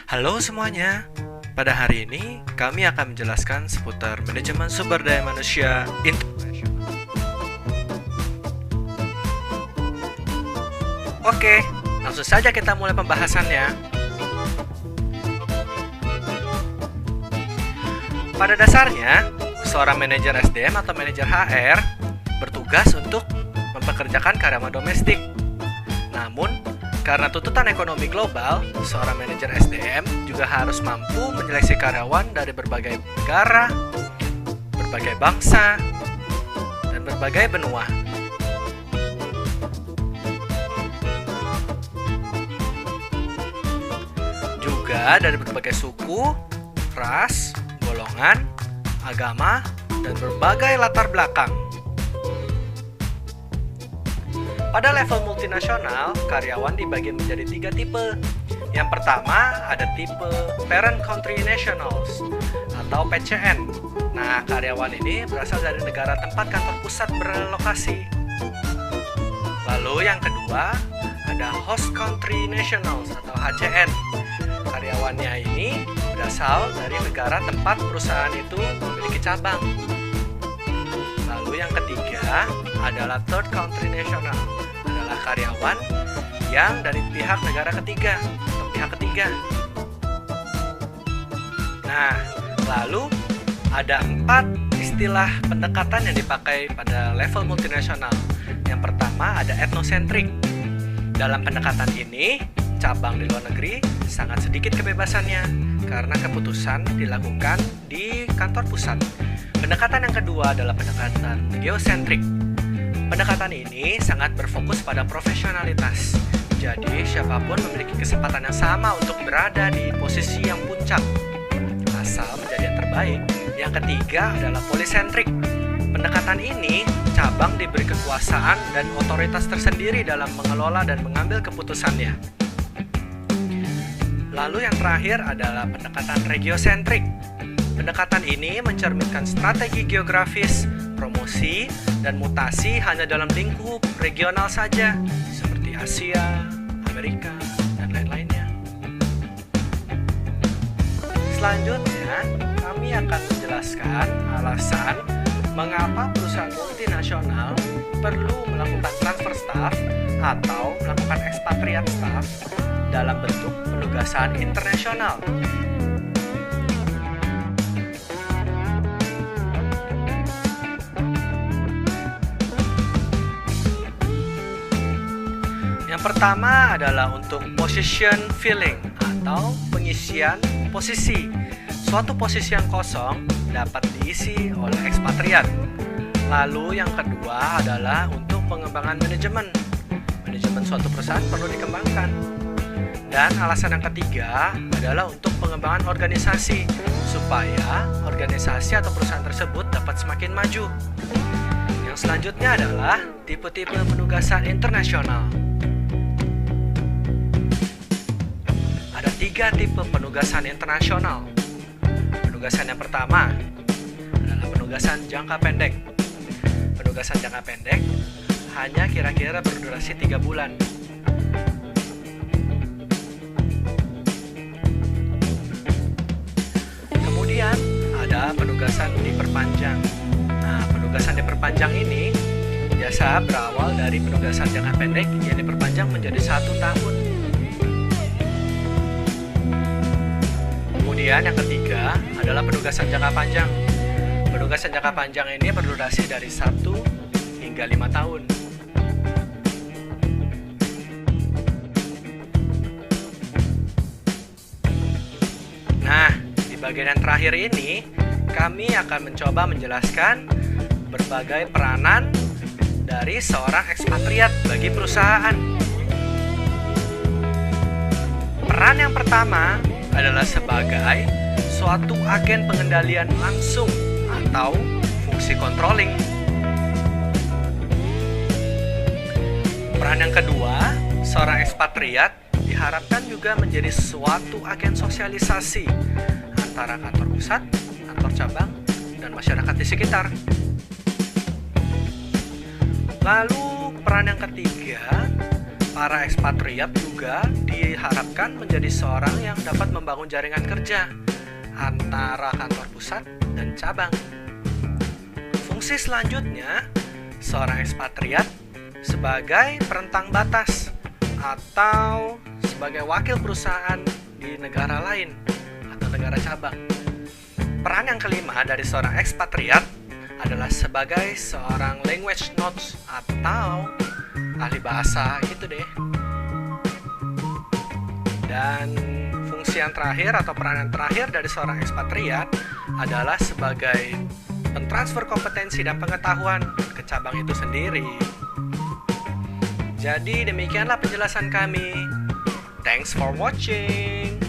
Halo semuanya, pada hari ini kami akan menjelaskan seputar manajemen sumber daya manusia internasional. Oke, langsung saja kita mulai pembahasannya. Pada dasarnya, seorang manajer SDM atau manajer HR bertugas untuk mempekerjakan karyawan domestik. Namun, karena tuntutan ekonomi global, seorang manajer SDM juga harus mampu menyeleksi karyawan dari berbagai negara, berbagai bangsa, dan berbagai benua. Juga dari berbagai suku, ras, golongan, agama, dan berbagai latar belakang. Pada level multinasional, karyawan dibagi menjadi 3 tipe. Yang pertama ada tipe Parent Country Nationals atau PCN. Nah, karyawan ini berasal dari negara tempat kantor pusat berlokasi. Lalu yang kedua ada Host Country Nationals atau HCN. Karyawannya ini berasal dari negara tempat perusahaan itu memiliki cabang. Lalu yang ketiga adalah Third Country National, adalah karyawan yang dari pihak negara ketiga atau pihak ketiga. Nah, lalu ada 4 istilah pendekatan yang dipakai pada level multinasional. Yang pertama ada ethnocentric. Dalam pendekatan ini, cabang di luar negeri sangat sedikit kebebasannya karena keputusan dilakukan di kantor pusat. Pendekatan yang kedua adalah pendekatan geosentrik. Pendekatan ini sangat berfokus pada profesionalitas. Jadi, siapapun memiliki kesempatan yang sama untuk berada di posisi yang puncak, asal menjadi yang terbaik. Yang ketiga adalah polisentrik. Pendekatan ini, cabang diberi kekuasaan dan otoritas tersendiri dalam mengelola dan mengambil keputusannya. Lalu yang terakhir adalah pendekatan regiosentrik. Pendekatan ini mencerminkan strategi geografis, promosi, dan mutasi hanya dalam lingkup regional saja, seperti Asia, Amerika, dan lain-lainnya. Selanjutnya, kami akan menjelaskan alasan mengapa perusahaan multinasional perlu melakukan transfer staff atau melakukan expatriate staff dalam bentuk penugasan internasional. Yang pertama adalah untuk position filling atau pengisian posisi. Suatu posisi yang kosong dapat diisi oleh ekspatriat. Lalu yang kedua adalah untuk pengembangan manajemen. Manajemen suatu perusahaan perlu dikembangkan. Dan alasan yang ketiga adalah untuk pengembangan organisasi supaya organisasi atau perusahaan tersebut dapat semakin maju. Yang selanjutnya adalah tipe-tipe penugasan internasional. Ada 3 tipe penugasan internasional. Penugasan yang pertama adalah penugasan jangka pendek. Penugasan jangka pendek hanya kira-kira berdurasi 3 bulan. Kemudian ada penugasan diperpanjang. Nah, penugasan diperpanjang ini biasa berawal dari penugasan jangka pendek yang diperpanjang menjadi 1 tahun. Kemudian yang ketiga adalah penugasan jangka panjang. Penugasan jangka panjang ini berdurasi dari 1 hingga 5 tahun. Nah, di bagian yang terakhir ini, kami akan mencoba menjelaskan berbagai peranan dari seorang ekspatriat bagi perusahaan. Peran yang pertama adalah sebagai suatu agen pengendalian langsung atau fungsi controlling. Peran yang kedua, seorang ekspatriat diharapkan juga menjadi suatu agen sosialisasi antara kantor pusat, kantor cabang, dan masyarakat di sekitar. Lalu peran yang ketiga, para ekspatriat juga diharapkan menjadi seorang yang dapat membangun jaringan kerja antara kantor pusat dan cabang. Fungsi selanjutnya, seorang ekspatriat sebagai perentang batas atau sebagai wakil perusahaan di negara lain atau negara cabang. Peran yang kelima dari seorang ekspatriat adalah sebagai seorang language notes atau ahli bahasa gitu deh. Dan fungsi yang terakhir atau peran yang terakhir dari seorang ekspatriat adalah sebagai pentransfer kompetensi dan pengetahuan ke cabang itu sendiri. Jadi demikianlah penjelasan kami. Thanks for watching.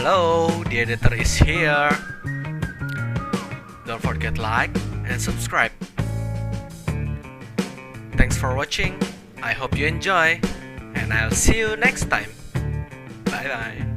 Hello, the editor is here. Don't forget like and subscribe. Thanks for watching. I hope you enjoy, and I'll see you next time. Bye bye.